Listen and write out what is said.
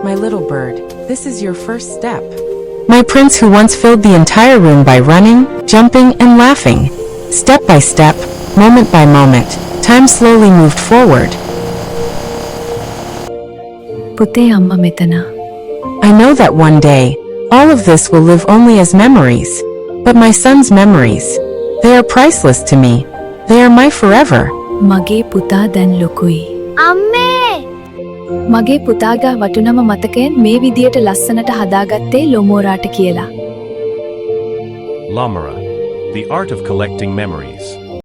My little bird, this is your first step. My prince who once filled the entire room by running, jumping, and laughing. Step by step, moment by moment, time slowly moved forward. පුතේ අම්මා මෙතන. I know that one day, all of this will live only as memories. But my son's memories, they are priceless to me. They are my forever. මගේ පුතා දැන් ලොකුයි. අම්මේ මගේ පුතාගේ වටිනම මතකයෙන් මේ විදියට ලස්සනට හදාගත්තේ ලොමෝරාට කියලා. Lomora, the art of collecting memories.